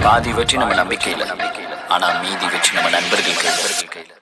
பாதி வெற்றி நம்ம நம்பிக்கையில், ஆனா மீதி வெற்றி நம்ம நண்பர்கள் கையில்.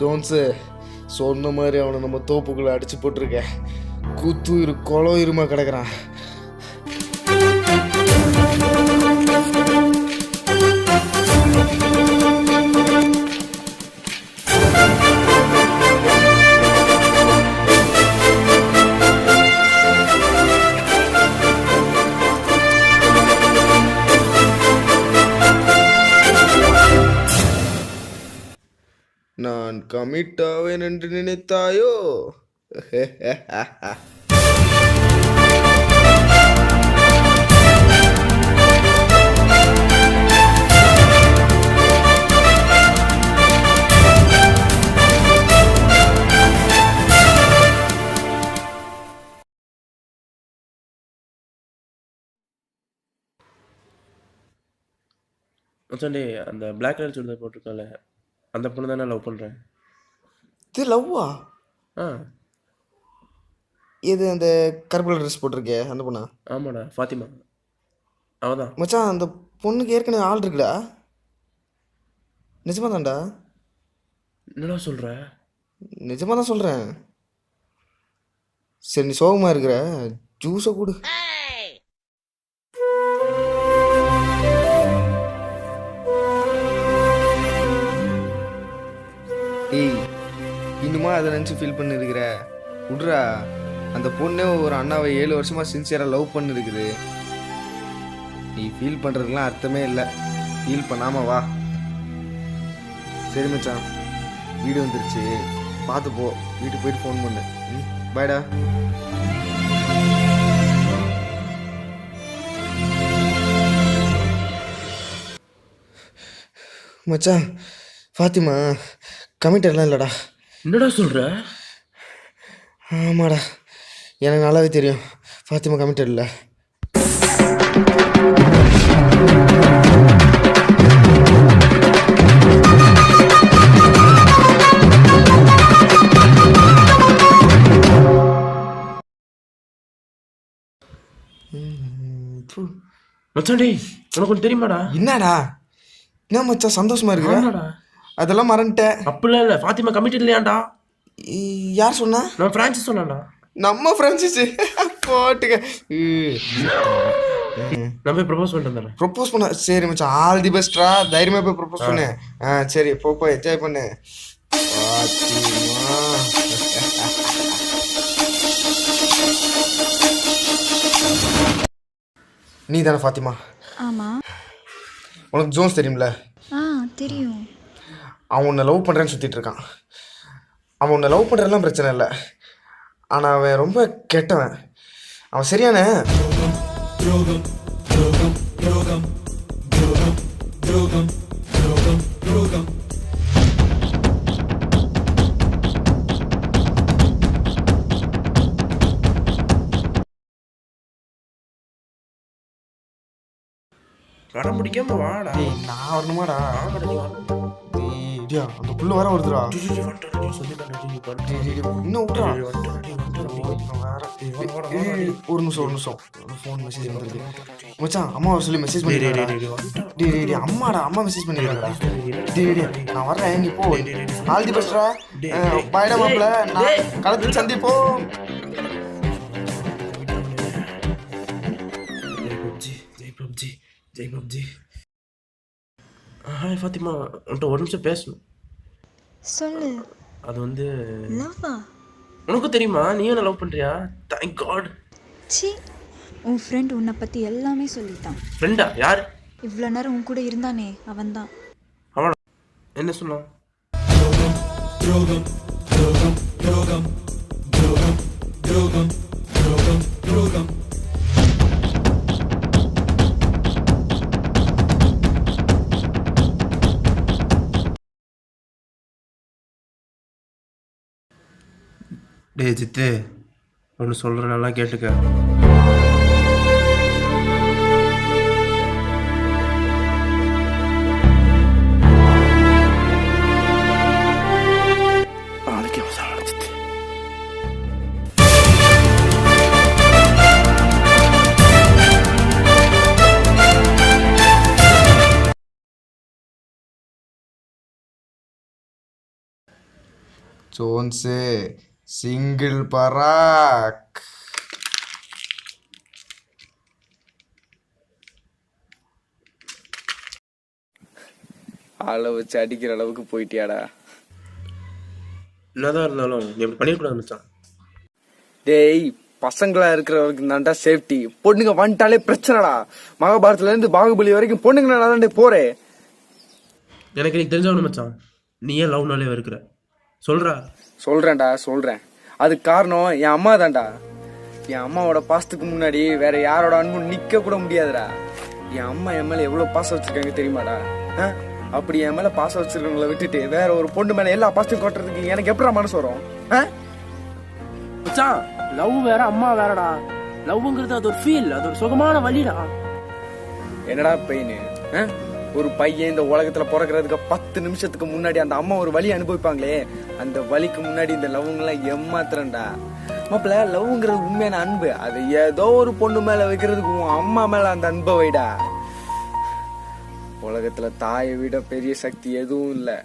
ஜோன்ஸு சொன்ன மாதிரி அவனை நம்ம தோப்புக்குள்ளே அடிச்சு போட்டிருக்க. குத்துயிரு கொலோயிருமா கிடக்குறான். நான் கமிட் ஆவேன் என்று நினைத்தாயோ? மச்சான்டே, அந்த பிளாக் கலர் சுடிதார் போட்டிருக்கால, அந்த பொண்ணு தான் நான் லவ் பண்ணுறேன். இது லவ்வா? ஆ இது அந்த கருப்பு கலர் ட்ரெஸ் போட்டிருக்கே அந்த பொண்ணா? ஆமாடா, ஃபாத்திமா. அவள் தான். மச்சான், அந்த பொண்ணுக்கு ஏற்கனவே ஆள் இருக்குடா. நிஜமா தான்டா. என்னடா சொல்கிற? நிஜமாக தான் சொல்கிறேன். சரி, நீ சோகமாக இருக்கிற, ஜூஸை கொடு. ஏய், இன்னுமா அதை நினச்சி ஃபீல் பண்ணிருக்கிற? விட்றா. அந்த பொண்ணே ஒரு அண்ணாவை 7 வருஷமாக சின்சியராக லவ் பண்ணிருக்குது. நீ ஃபீல் பண்ணுறதுக்கெலாம் அர்த்தமே இல்லை. ஃபீல் பண்ணாமல் வா. சரி மச்சான், வீடு வந்துருச்சு, பார்த்து போ. வீட்டுக்கு போயிட்டு ஃபோன் பண்ணு. பாய்டா. மச்சான், ஃபாத்திமா கமிட்டர்லாம் இல்லைடா. என்னடா சொல்கிற? ஆமாடா, எனக்கு நல்லாவே தெரியும். ஃபாத்திமா கமிட்டர் இல்லை. மச்சான்டே, உனக்கு ஒன்று தெரியுமாடா? என்னடா? என்ன மச்சான் சந்தோஷமா இருக்கிற? ஆமாடா. அதெல்லாம் மறந்துட்டேன். அப்படிலாம் இல்லை, ஃபாத்திமா கமிட்டட் இல்லையாண்டா. யார் சொன்னா? நான் ஃப்ரான்சிஸ் சொன்னான்டா. நம்ம ஃப்ரான்சிஸ் போட்டுக்க. நான் போய் ப்ரப்போஸ் பண்ணிட்டு வந்தேன். ப்ரப்போஸ் பண்ண? சரி மச்சான், ஆல் தி பெஸ்ட்ரா. தைரியமாக போய் ப்ரப்போஸ் பண்ணு. சரி, போ என்ஜாய் பண்ணு. நீ தானே ஃபாத்திமா? ஆமாம். உனக்கு ஜோன்ஸ் தெரியும்ல? தெரியும். அவன் உன்னை லவ் பண்ணுறேன்னு சுற்றிட்டு இருக்கான். அவன் உன்னை லவ் பண்ணுறதுலாம் பிரச்சனை இல்லை, ஆனால் அவன் ரொம்ப கெட்டவன். அவன் சரியான துரோகம். படம் பிடிக்காம வாடா. நான் வரணுமாடா? ஆமாடா, நீ வரணும். அந்த புள்ள வர வருதுடா. இன்னும் விட்றா. ஒரு நிமிஷம் ஃபோன் மெசேஜ் வந்துருக்கு மச்சான். அம்மாவை சொல்லி மெசேஜ் பண்ணிடுறா. அம்மாடா, அம்மா மெசேஜ் பண்ணிடுறாங்கடா. நான் வர்றேன், நீ போ. ஆல் தி பெஸ்ட்ரா. பாய்டா மாப்பிள்ள, நான் களத்தில் சந்திப்போம். ஜெய் பப்ஜி. ஹாய் ஃபாத்திமா, உன்ட்ட ஒரு நிமிஷம் பேசணும். சொல்லு. அது வந்து லவ்வா? உனக்கும் தெரியுமா? நீ என்ன லவ் பண்ணுறியா? Thank God. சி, உன் ஃப்ரெண்ட் உன்னை பற்றி எல்லாமே சொல்லிட்டான். ஃப்ரெண்டா? யார்? இவ்வளோ நேரம் உன் கூட இருந்தானே அவன்தான். அவனா? என்ன சொன்னான்? டேய் சித்து, ஒன்று சொல்கிறேன், நல்லா கேட்டுக்க. நாளைக்கு அவசரம் சித்து. ஜோன்ஸு சிங்கிள் பராக். ஆளை வச்சு அடிக்கிற அளவுக்கு போயிட்டியாடா? என்னதான் இருந்தாலும் நீ அப்படி பண்ணிடக்கூடாது மச்சான். டேய், பசங்களா இருக்கிறவருக்கு தான்டா சேஃப்டி. பொண்ணுங்க வந்துட்டாலே பிரச்சனைடா. மகாபாரதத்துல இருந்து பாகுபலி வரைக்கும் பொண்ணுங்க தான்டே போறே. எனக்கு நீ தெரிஞ்சவனு மச்சான். நீ ஏன் லவ்னாலே இருக்கிற? சொல்றா. சொல்றேன்டா, சொல்றேன். அதுக்கு காரணம் என் அம்மா தான்டா. என் அம்மாவோட பாசத்துக்கு முன்னாடி வேற யாரோட அன்பும் நிக்க கூட முடியாதுடா. என் அம்மா என் மேல எவ்வளவு பாசம் வச்சிருக்காங்க தெரியுமாடா? அப்படி என் மேல பாசம் வச்சிருக்கவங்களை விட்டுட்டு வேற ஒரு பொண்ணு மேல எல்லா பாசத்தையும் கொட்டுறதுக்கு எனக்கு எப்படா மனசு வரும்? மச்சான், லவ் வேற அம்மா வேறடா. லவ்ங்கிறது அது ஒரு ஃபீல், அது ஒரு சுகமான வழிடா. என்னடா பெயின்? ஒரு பையன் இந்த உலகத்துல பிறக்கிறதுக்கு 10 நிமிஷத்துக்கு முன்னாடி அந்த அம்மா ஒரு வலி அனுபவிப்பாங்களே, அந்த வலிக்கு முன்னாடி இந்த லவ்ங்கெல்லாம் ஏமாத்துறேன்டா. மாப்பிள்ள, லவ்ங்கிறது உண்மையான அன்பு. அது ஏதோ ஒரு பொண்ணு மேல வைக்கிறதுக்கு உன் அம்மா மேல அந்த அன்பை வைடா. உலகத்துல தாயை விட பெரிய சக்தி எதுவும் இல்லை.